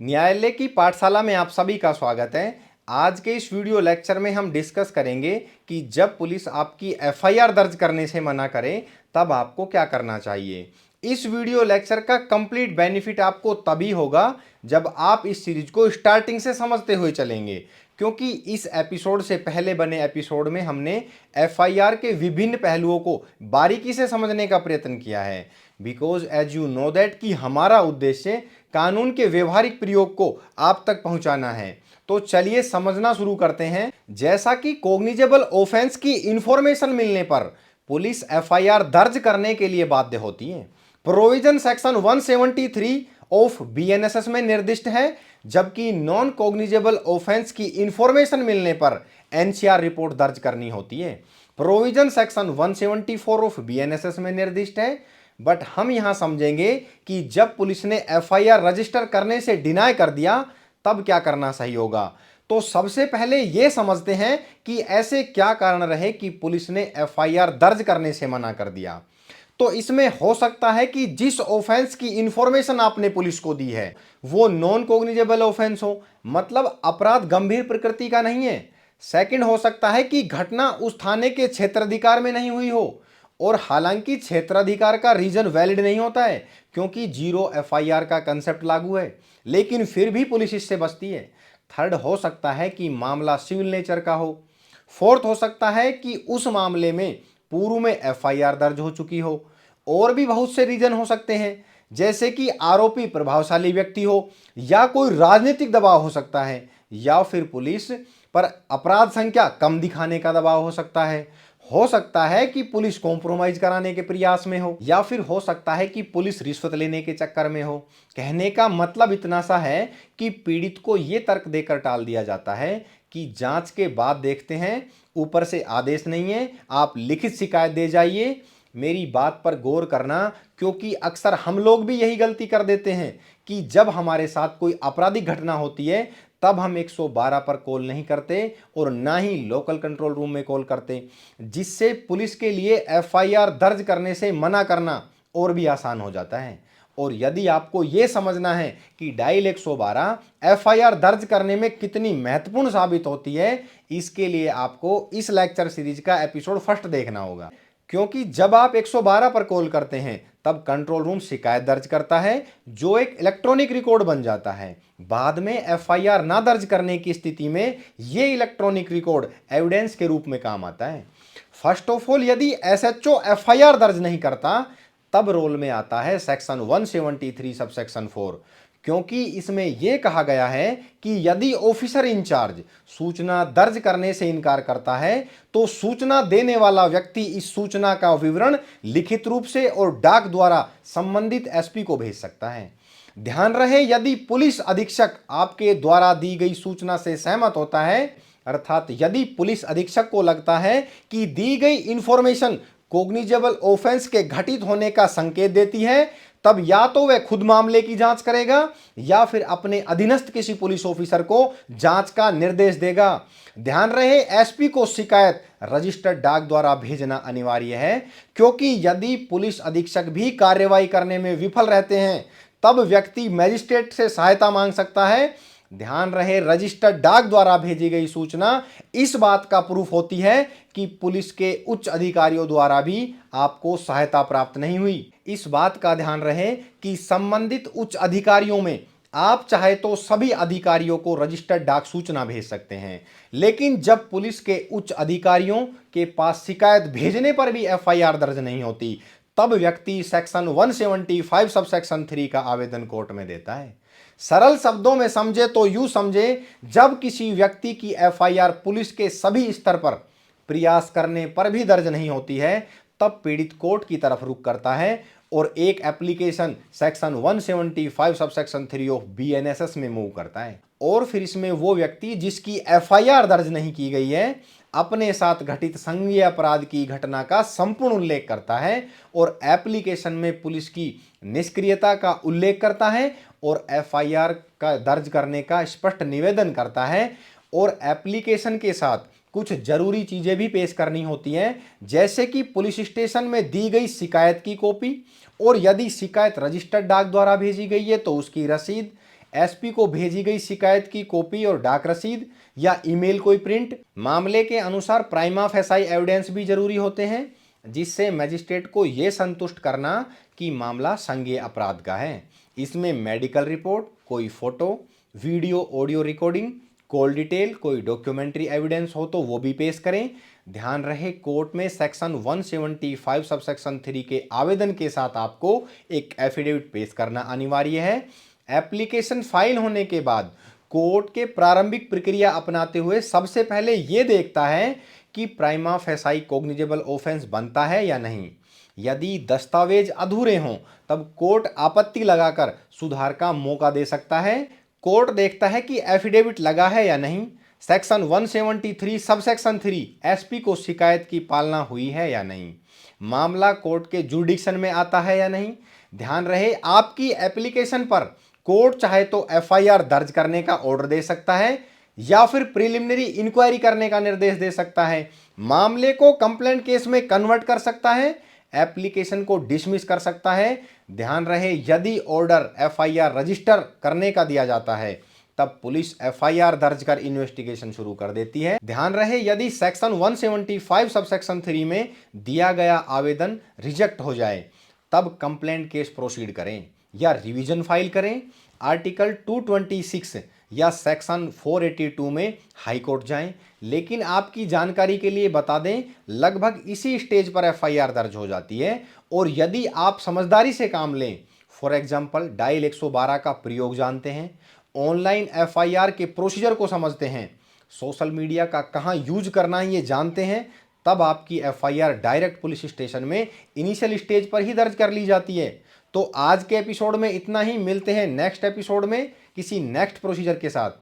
न्यायालय की पाठशाला में आप सभी का स्वागत है। आज के इस वीडियो लेक्चर में हम डिस्कस करेंगे कि जब पुलिस आपकी एफआईआर दर्ज करने से मना करे तब आपको क्या करना चाहिए। इस वीडियो लेक्चर का कंप्लीट बेनिफिट आपको तभी होगा जब आप इस सीरीज को स्टार्टिंग से समझते हुए चलेंगे, क्योंकि इस एपिसोड से पहले बने एपिसोड में हमने एफआईआर के विभिन्न पहलुओं को बारीकी से समझने का प्रयत्न किया है। Because as you know that कि हमारा उद्देश्य कानून के व्यवहारिक प्रयोग को आप तक पहुंचाना है। तो चलिए समझना शुरू करते हैं। जैसा कि कॉग्निजेबल ऑफेंस की इंफॉर्मेशन मिलने पर पुलिस एफआईआर दर्ज करने के लिए बाध्य होती है। प्रोविजन सेक्शन 173 ऑफ बीएनएसएस में निर्दिष्ट है, जबकि नॉन कॉग्निजेबल ऑफेंस की इंफॉर्मेशन मिलने पर एनसीआर रिपोर्ट दर्ज करनी होती है। प्रोविजन सेक्शन 174 ऑफ बीएनएसएस में निर्दिष्ट है, बट हम यहां समझेंगे कि जब पुलिस ने एफआईआर रजिस्टर करने से डिनाई कर दिया तब क्या करना सही होगा। तो सबसे पहले यह समझते हैं कि ऐसे क्या कारण रहे कि पुलिस ने एफआईआर दर्ज करने से मना कर दिया। तो इसमें हो सकता है कि जिस ऑफेंस की इंफॉर्मेशन आपने पुलिस को दी है वो नॉन कॉग्निजेबल ऑफेंस हो, मतलब अपराध गंभीर प्रकृति का नहीं है। सेकंड, हो सकता है कि घटना उस थाने के क्षेत्राधिकार में नहीं हुई हो, और हालांकि क्षेत्राधिकार का रीजन वैलिड नहीं होता है क्योंकि जीरो एफआईआर का कंसेप्ट लागू है, लेकिन फिर भी पुलिस इससे बचती है। थर्ड, हो सकता है कि मामला सिविल नेचर का हो। फोर्थ, हो सकता है कि उस मामले में पूर्व में एफआईआर दर्ज हो चुकी हो। और भी बहुत से रीजन हो सकते हैं, जैसे कि आरोपी प्रभावशाली व्यक्ति हो, या कोई राजनीतिक दबाव हो सकता है, या फिर पुलिस पर अपराध संख्या कम दिखाने का दबाव हो सकता है कि पुलिस कॉम्प्रोमाइज कराने के प्रयास में हो, या फिर हो सकता है कि पुलिस रिश्वत लेने के चक्कर में हो। कहने का मतलब इतना सा है कि पीड़ित को यह तर्क देकर टाल दिया जाता है कि जांच के बाद देखते हैं, ऊपर से आदेश नहीं है, आप लिखित शिकायत दे जाइए। मेरी बात पर गौर करना, क्योंकि अक्सर हम लोग भी यही गलती कर देते हैं कि जब हमारे साथ कोई आपराधिक घटना होती है तब हम 112 पर कॉल नहीं करते और ना ही लोकल कंट्रोल रूम में कॉल करते, जिससे पुलिस के लिए एफआईआर दर्ज करने से मना करना और भी आसान हो जाता है। और यदि आपको यह समझना है कि डायल 112 एफआईआर दर्ज करने में कितनी महत्वपूर्ण साबित होती है, इसके लिए आपको इस लेक्चर सीरीज का एपिसोड फर्स्ट देखना होगा। क्योंकि जब आप 112 पर कॉल करते हैं तब कंट्रोल रूम शिकायत दर्ज करता है, जो एक इलेक्ट्रॉनिक रिकॉर्ड बन जाता है। बाद में एफआईआर ना दर्ज करने की स्थिति में यह इलेक्ट्रॉनिक रिकॉर्ड एविडेंस के रूप में काम आता है। फर्स्ट ऑफ ऑल, यदि एसएचओ एफआईआर दर्ज नहीं करता तब रोल में आता है सेक्शन 173 सब सेक्शन 4, क्योंकि इसमें यह कहा गया है कि यदि ऑफिसर इंचार्ज सूचना दर्ज करने से इनकार करता है तो सूचना देने वाला व्यक्ति इस सूचना का विवरण लिखित रूप से और डाक द्वारा संबंधित एसपी को भेज सकता है। ध्यान रहे, यदि पुलिस अधीक्षक आपके द्वारा दी गई सूचना से सहमत होता है, अर्थात यदि पुलिस अधीक्षक को लगता है कि दी गई इंफॉर्मेशन कॉग्निजेबल ऑफेंस के घटित होने का संकेत देती है, तब या तो वह खुद मामले की जांच करेगा या फिर अपने अधीनस्थ किसी पुलिस ऑफिसर को जांच का निर्देश देगा। ध्यान रहे, एसपी को शिकायत रजिस्टर्ड डाक द्वारा भेजना अनिवार्य है, क्योंकि यदि पुलिस अधीक्षक भी कार्रवाई करने में विफल रहते हैं तब व्यक्ति मजिस्ट्रेट से सहायता मांग सकता है। ध्यान रहे, रजिस्टर्ड डाक द्वारा भेजी गई सूचना इस बात का प्रूफ होती है कि पुलिस के उच्च अधिकारियों द्वारा भी आपको सहायता प्राप्त नहीं हुई। इस बात का ध्यान रहे कि संबंधित उच्च अधिकारियों में आप चाहे तो सभी अधिकारियों को रजिस्टर्ड डाक सूचना भेज सकते हैं, लेकिन जब पुलिस के उच्च अधिकारियों के पास शिकायत भेजने पर भी एफआईआर दर्ज नहीं होती तब व्यक्ति सेक्शन 175 सब सेक्शन 3 का आवेदन कोर्ट में देता है। सरल शब्दों में समझे तो यूं समझे, जब किसी व्यक्ति की एफआईआर पुलिस के सभी स्तर पर प्रयास करने पर भी दर्ज नहीं होती है तब पीड़ित कोर्ट की तरफ रुख करता है और एक application section 175 sub section 3 of BNSS में मूव करता है। और फिर इसमें वो व्यक्ति जिसकी एफआईआर दर्ज नहीं की गई है अपने साथ घटित संज्ञेय अपराध की घटना का संपूर्ण उल्लेख करता है और एप्लीकेशन में पुलिस की निष्क्रियता का उल्लेख करता है और एफआईआर का दर्ज करने का स्पष्ट निवेदन करता है। और एप्लीकेशन के साथ कुछ जरूरी चीजें भी पेश करनी होती हैं, जैसे कि पुलिस स्टेशन में दी गई शिकायत की कॉपी, और यदि शिकायत रजिस्टर्ड डाक द्वारा भेजी गई है तो उसकी रसीद, एसपी को भेजी गई शिकायत की कॉपी और डाक रसीद या ईमेल कोई प्रिंट। मामले के अनुसार प्राइमा फेसाई एविडेंस भी जरूरी होते हैं, जिससे मजिस्ट्रेट को यह संतुष्ट करना कि मामला संज्ञेय अपराध का है। इसमें मेडिकल रिपोर्ट, कोई photo, video, audio recording, call detail, कोई डॉक्यूमेंट्री एविडेंस हो तो वो भी पेश करें। ध्यान रहे, कोर्ट में सेक्शन 175 सबसेक्शन 3 के आवेदन के साथ आपको एक एफिडेविट पेश करना अनिवार्य है। एप्लीकेशन फाइल होने के बाद कोर्ट के प्रारंभिक प्रक्रिया अपनाते हुए सबसे पहले यह देखता है कि प्राइमा फेसाई कॉग्निजेबल ऑफेंस बनता है या नहीं। यदि दस्तावेज अधूरे हों तब कोर्ट आपत्ति लगाकर सुधार का मौका दे सकता है। कोर्ट देखता है कि एफिडेविट लगा है या नहीं। सेक्शन 173 सबसेक्शन 3 एसपी को शिकायत की पालना हुई है या नहीं। मामला कोर्ट के जुरिडिक्शन में आता है या नहीं। ध्यान रहे, आपकी एप्लीकेशन पर कोर्ट चाहे तो एफआईआर दर्ज करने का ऑर्डर दे सकता है या फिर प्रिलिमिनरी इंक्वायरी करने का निर्देश दे सकता है। मामले को कंप्लेंट केस में कन्वर्ट कर सकता है, एप्लीकेशन को डिसमिस कर सकता है। ध्यान रहे, यदि ऑर्डर एफआईआर रजिस्टर करने का दिया जाता है तब पुलिस एफआईआर दर्ज कर इन्वेस्टिगेशन शुरू कर देती है। ध्यान रहे, यदि सेक्शन 175 सबसेक्शन 3 में दिया गया आवेदन रिजेक्ट हो जाए तब कंप्लेंट केस प्रोसीड करें या रिवीजन फाइल करें। आर्टिकल 226 या सेक्शन 482 में हाई कोर्ट जाएं। लेकिन आपकी जानकारी के लिए बता दें, लगभग इसी स्टेज पर एफआईआर दर्ज हो जाती है। और यदि आप समझदारी से काम लें, फॉर एग्जांपल डायल 112 का प्रयोग जानते हैं, ऑनलाइन एफआईआर के प्रोसीजर को समझते हैं, सोशल मीडिया का कहां यूज करना है ये जानते हैं, तब आपकी एफआईआर डायरेक्ट पुलिस स्टेशन में इनिशियल स्टेज पर ही दर्ज कर ली जाती है। तो आज के एपिसोड में इतना ही। मिलते हैं नेक्स्ट एपिसोड में किसी नेक्स्ट प्रोसीजर के साथ।